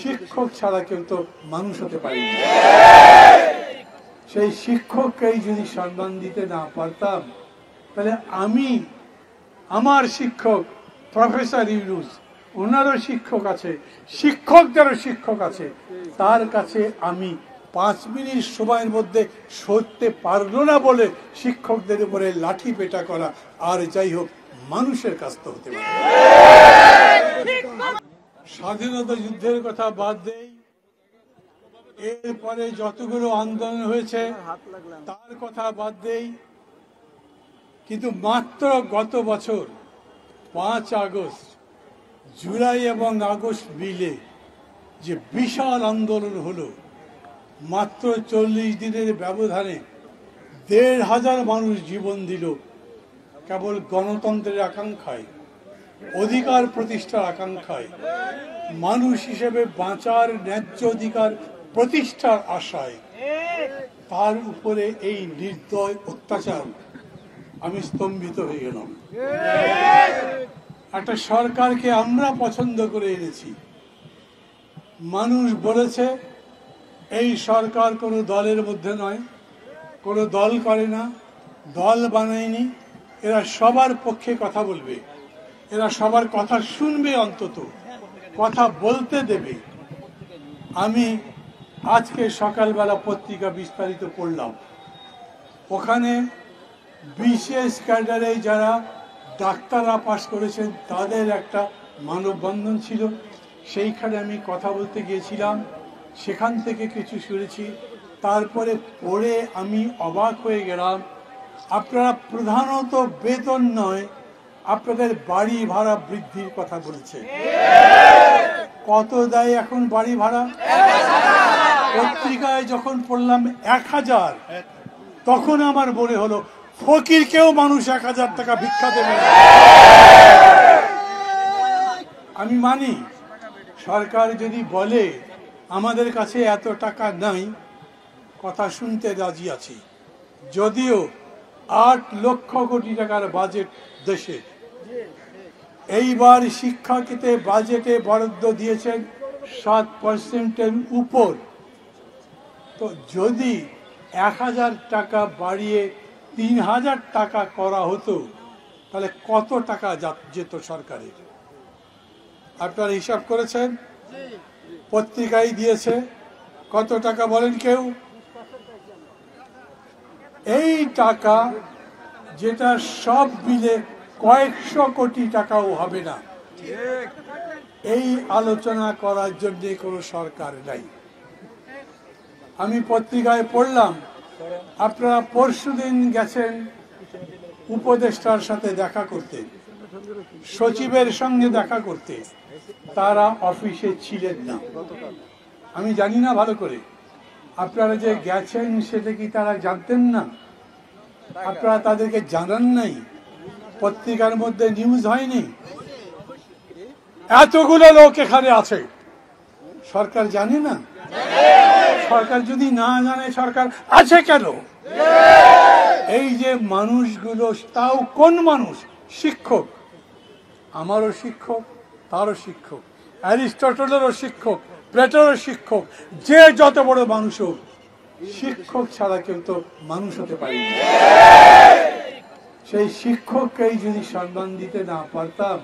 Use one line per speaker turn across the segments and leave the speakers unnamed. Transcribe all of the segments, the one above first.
শিক্ষক ছাড়া কেউ তো মানুষ হতে পারে না। সেই শিক্ষককেই যদি সম্মান দিতে না পারতাম, তাহলে আমি, আমার শিক্ষক প্রফেসর ইউনূস, ওনারও শিক্ষক আছে, শিক্ষকদেরও শিক্ষক আছে, তার কাছে আমি 5 মিনিট সময়ের মধ্যে সরতে পারলো না বলে শিক্ষকদের উপরে লাঠি পেটা করা, আর যাই হোক মানুষের কাছ তো হতে পারে। স্বাধীনতা যুদ্ধের কথা বাদ দেই, এরপরে যতগুলো আন্দোলন হয়েছে তার কথা বাদ দেই, কিন্তু মাত্র গত বছর 5 আগস্ট, জুলাই এবং আগস্ট মিলে যে বিশাল আন্দোলন হলো, মাত্র 40 দিনের ব্যবধানে 1,500 মানুষ জীবন দিল কেবল গণতন্ত্রের আকাঙ্ক্ষায়, অধিকার প্রতিষ্ঠার আকাঙ্ক্ষায়, মানুষ হিসেবে বাঁচার ন্যায্য অধিকার প্রতিষ্ঠার আশায়। তার উপরে এই নির্দয় অত্যাচার, আমি স্তম্ভিত হয়ে গেলাম। একটা সরকারকে আমরা পছন্দ করে এনেছি, মানুষ বলেছে এই সরকার কোনো দলের মধ্যে নয়, কোনো দল করে না, দল বানায়নি, এরা সবার পক্ষে কথা বলবে, এরা সবার কথা শুনবে, অন্তত কথা বলতে দেবে। আমি আজকে সকালবেলা পত্রিকা বিস্তারিত পড়লাম, ওখানে বিশেষ ক্যাডারে যারা ডাক্তাররা পাশ করেছেন তাদের একটা মানববন্ধন ছিল, সেইখানে আমি কথা বলতে গিয়েছিলাম, সেখান থেকে কিছু শুনেছি। তারপরে পড়ে আমি অবাক হয়ে গেলাম, আপনারা প্রধানত বেতন নয়, আপনাদের বাড়ি ভাড়া বৃদ্ধির কথা বলেছে। কত দেয় এখন বাড়ি ভাড়া? পত্রিকায় যখন পড়লাম 1000, তখন আমার মনে হলো ফকিরকেও মানুষ 1000 টাকা ভিক্ষা দেবে। আমি মানি, সরকার যদি বলে আমাদের কাছে এত টাকা নাই, কথা শুনতে রাজি আছি, যদিও 8 লক্ষ কোটি টাকার বাজেট দেশে। এইবার শিক্ষাক্ষেত্রে বাজেটে বরাদ্দ দিয়েছেন 7%-এর উপর। তো যদি 1000 টাকা বাড়িয়ে 3000 টাকা করা হতো, তাহলে কত টাকা যেত সরকারের? আপনারা হিসাব করেছেন? পত্রিকায় দিয়েছে। কত টাকা বলেন কেউ? এই টাকা, যেটা সব মিলে কয়েকশো কোটি টাকাও হবে না, এই আলোচনা করার জন্য কোনো সরকার নাই। আমি পত্রিকায় পড়লাম, আপনারা পরশুদিন গেছেন উপদেষ্টার সাথে দেখা করতে, সচিবের সঙ্গে দেখা করতে, তারা অফিসে ছিলেন না। আমি জানি না ভালো করে, আপনারা যে গেছেন সেটা কি তারা জানতেন না? আপনারা তাদেরকে জানান নাই? পত্রিকার মধ্যে নিউজ হয়নি? এতগুলো লোক এখানে আছে, সরকার জানে না? সরকার যদি না জানে সরকার আছে কেন? এই যে মানুষগুলো, তাও কোন মানুষ? শিক্ষক, আমারও শিক্ষক, তারও শিক্ষক, অ্যারিস্টটলেরও শিক্ষক, প্লেটোরও শিক্ষক, যে যত বড় মানুষ হোক, শিক্ষক ছাড়া কেউ তো মানুষ হতে পারে না। সেই শিক্ষককেই যদি সম্মান দিতে না পারতাম,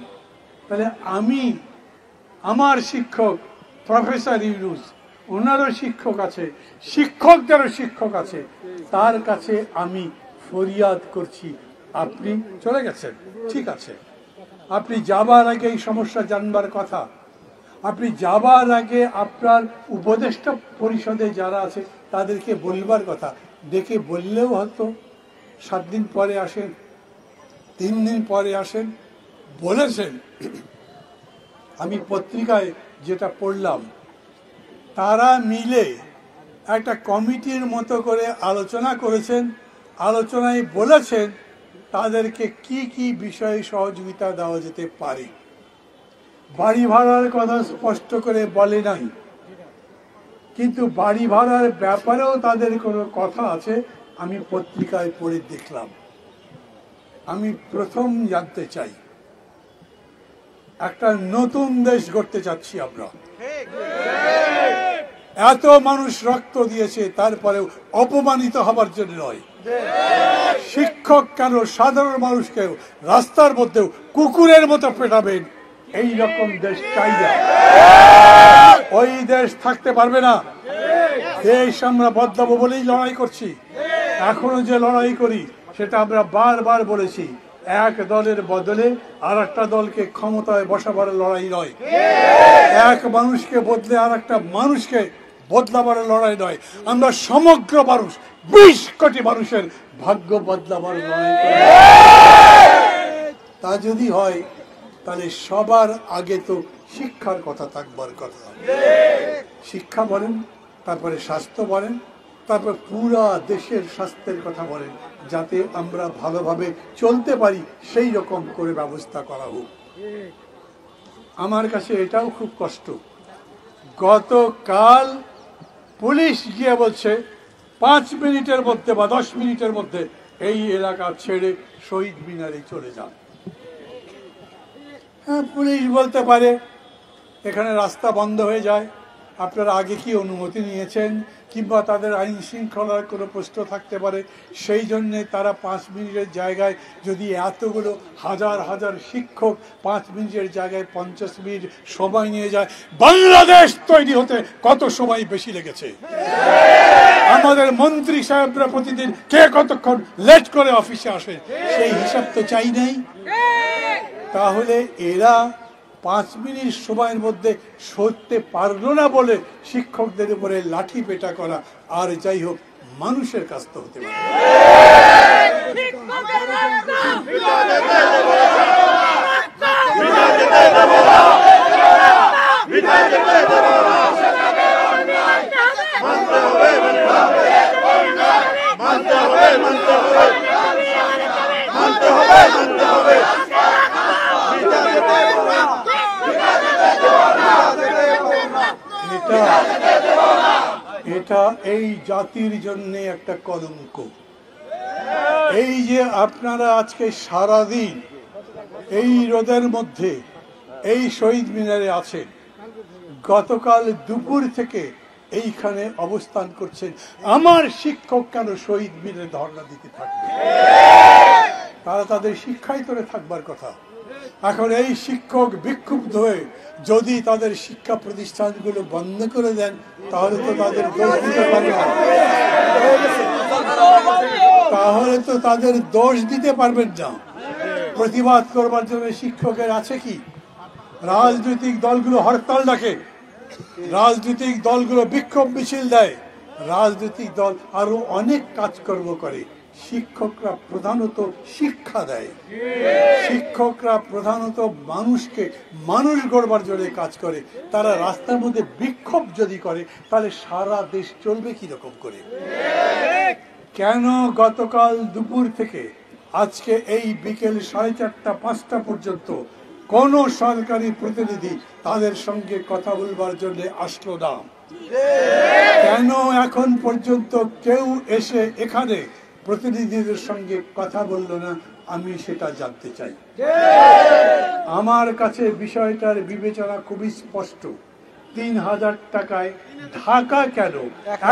তাহলে আমি, আমার শিক্ষক প্রফেসর ইউনূস, ওনারও শিক্ষক আছে, শিক্ষকদেরও শিক্ষক আছে, তার কাছে আমি ফরিয়াদ করছি। আপনি চলে গেছেন, ঠিক আছে, আপনি যাবার আগে এই সমস্যা জানবার কথা, আপনি যাবার আগে আপনার উপদেষ্টা পরিষদে যারা আছে তাদেরকে বলবার কথা, ডেকে বললেও হয়তো 7 দিন পরে আসেন, 3 দিন পরে আসেন, বলেছেন। আমি পত্রিকায় যেটা পড়লাম, তারা মিলে একটা কমিটির মতো করে আলোচনা করেছেন, আলোচনায় বলেছেন তাদেরকে কি কি বিষয়ে সহযোগিতা দেওয়া যেতে পারে। বাড়ি ভাড়ার কথা স্পষ্ট করে বলে নাই, কিন্তু বাড়ি ভাড়ার ব্যাপারেও তাদের কোনো কথা আছে, আমি পত্রিকায় পড়ে দেখলাম। আমি প্রথম জানতে চাই, একটা নতুন দেশ গড়তে চাচ্ছি আমরা, এত মানুষ রক্ত দিয়েছে, তারপরেও অপমানিত হবার জন্য নয়। শিক্ষক কেন সাধারণ মানুষকেও রাস্তার মধ্যেও কুকুরের মতো পেটাবেন, এই রকম দেশ চাই না। ওই দেশ থাকতে পারবে না। দেশ আমরা বদলাবো বলেই লড়াই করছি। এখনো যে লড়াই করি সেটা আমরা বারবার বলেছি, এক দলের বদলে আর একটা দলকে ক্ষমতায় বসাবার লড়াই নয়, এক মানুষকে বদলে আর একটা মানুষকে বদলাবার লড়াই নয়। আমরা সমগ্র মানুষ, 20 কোটি মানুষের ভাগ্য বদলাবার লড়াই করি। তা যদি হয় তাহলে সবার আগে তো শিক্ষার কথা থাকবার কথা। শিক্ষা বলেন, তারপরে স্বাস্থ্য বলেন, তারপর পুরা দেশের স্বাস্থ্যের কথা বলেন, যাতে আমরা ভালোভাবে চলতে পারি সেই রকম করে ব্যবস্থা করা হোক। আমার কাছে এটাও খুব কষ্ট, গতকাল পুলিশ গিয়ে বলছে 5 মিনিটের মধ্যে বা 10 মিনিটের মধ্যে এই এলাকা ছেড়ে শহীদ মিনারে চলে যান। হ্যাঁ, পুলিশ বলতে পারে এখানে রাস্তা বন্ধ হয়ে যায়, আপনারা আগে কি অনুমতি নিয়েছেন, কিংবা তাদের আইন শৃঙ্খলার কোনো প্রশ্ন থাকতে পারে, সেই জন্যে তারা 5 মিনিটের জায়গায় যদি এতগুলো হাজার হাজার শিক্ষক 5 মিনিটের জায়গায় 50 মিনিট সময় নিয়ে যায়। বাংলাদেশ তৈরি হতে কত সময় বেশি লেগেছে? আমাদের মন্ত্রী সাহেবরা প্রতিদিন কে কতক্ষণ লেট করে অফিসে আসে, সেই হিসাব তো চাই নাই। তাহলে এরা 5 মিনিট সময়ের মধ্যে সরতে পারলো না বলে শিক্ষকদের উপরে লাঠি পেটা করা আর যাই হোক মানুষের কাজ তো হতে পারে। এটা এই জাতির জন্য একটা কলঙ্ক। এই যে আপনারা আজকে সারাদিন এই রোদের মধ্যে এই শহীদ মিনারে আছেন, গতকাল দুপুর থেকে এইখানে অবস্থান করছেন, আমার শিক্ষক কেন শহীদ মিনারে ধর্ণা দিতে থাকবে? তারা তাদের শিক্ষায় করে থাকবার কথা। এখন এই শিক্ষক বিক্ষুব্ধ হয়ে যদি তাদের শিক্ষা প্রতিষ্ঠানগুলো বন্ধ করে দেন, তাহলে তো তাদের দোষ দিতে পারবেন না। তাহলে তো তাদের দোষ দিতে পারবেন না। প্রতিবাদ করবার জন্য শিক্ষকের আছে কি? রাজনৈতিক দলগুলো হরতাল ডাকে, রাজনৈতিক দলগুলো বিক্ষোভ মিছিল দেয়, রাজনৈতিক দল আরো অনেক কাজকর্ম করে। শিক্ষকরা প্রধানত শিক্ষা দেয়, শিক্ষকরা প্রধানত মানুষকে মানুষ গড়বার জন্য কাজ করে। তারা রাস্তার মধ্যে বিক্ষোভ যদি করে তাহলে সারা দেশ চলবে কিরকম করে? কেন গতকাল দুপুর থেকে আজকে এই বিকেল 4:30-5টা পর্যন্ত কোন সরকারি প্রতিনিধি তাদের সঙ্গে কথা বলবার জন্য আসলো না? কেন এখন পর্যন্ত কেউ এসে এখানে প্রতিনিধিদের সঙ্গে কথা বলল না? আমি সেটা জানতে চাই। আমার কাছে বিষয়টার বিবেচনা খুবই স্পষ্ট। 3000 টাকায় ঢাকা কেন,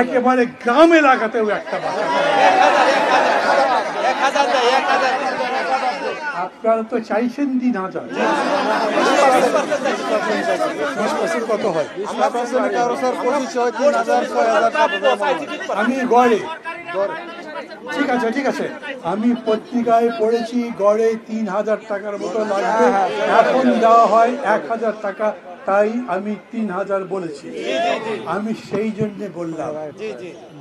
একেবারে গ্রাম এলাকাতেও একটা বাসা। আপনারা তো চাইছেন 3000, কত হয়? আমি গড়ে, ঠিক আছে ঠিক আছে, আমি পত্রিকায় পড়েছি গড়ে 3000 টাকার মতো লাগবে, এখন দেওয়া হয় 1000 টাকা, তাই আমি 3000 বলেছি। আমি সেই জন্য বললাম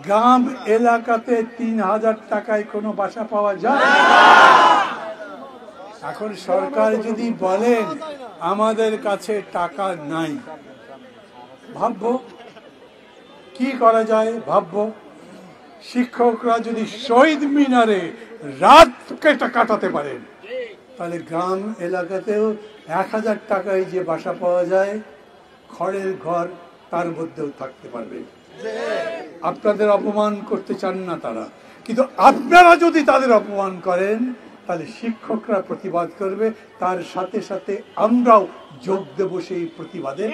গ্রাম এলাকাতে 3000 টাকায় কোনো বাসা পাওয়া যায়? এখন সরকার যদি বলেন আমাদের কাছে টাকা নাই, ভাববো কি করা যায়, ভাববো। শিক্ষকরা যদি শহীদ মিনারে রাত কাটাতে পারেন, তাহলে গ্রাম এলাকাতেও 1000 টাকায় যে বাসা পাওয়া যায়, খড়ের ঘর, তার মধ্যেও থাকতে পারবে। আপনাদের অপমান করতে চান না তারা, কিন্তু আপনারা যদি তাদের অপমান করেন তাহলে শিক্ষকরা প্রতিবাদ করবে, তার সাথে সাথে আমরাও যোগ দেব সেই প্রতিবাদে।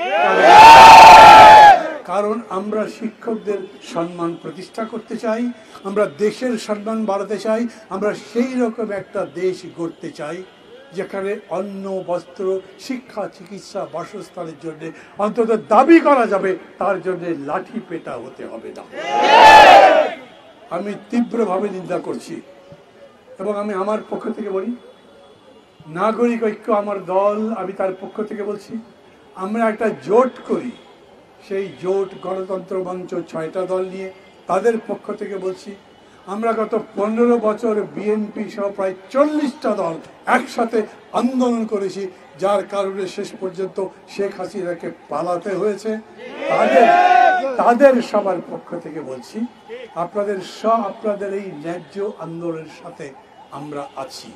কারণ আমরা শিক্ষকদের সম্মান প্রতিষ্ঠা করতে চাই, আমরা দেশের সম্মান বাড়াতে চাই, আমরা সেই রকম একটা দেশ গড়তে চাই যেখানে অন্ন, বস্ত্র, শিক্ষা, চিকিৎসা, বাসস্থানের জন্য অন্তত দাবি করা যাবে, তার জন্য লাঠি পেটা হতে হবে না। আমি তীব্রভাবে নিন্দা করছি এবং আমি আমার পক্ষ থেকে বলি, নাগরিক ঐক্য আমার দল, আমি তার পক্ষ থেকে বলছি আমরা একটা জোট করি। সেই জোট গণতন্ত্র মঞ্চ 6টা দল নিয়ে, তাদের পক্ষ থেকে বলছি আমরা গত 15 বছর বিএনপি সহ প্রায় 40টা দল একসাথে আন্দোলন করেছি, যার কারণে শেষ পর্যন্ত শেখ হাসিনাকে পালাতে হয়েছে। তাদের সবার পক্ষ থেকে বলছি আপনাদের এই ন্যায্য আন্দোলনের সাথে আমরা আছি।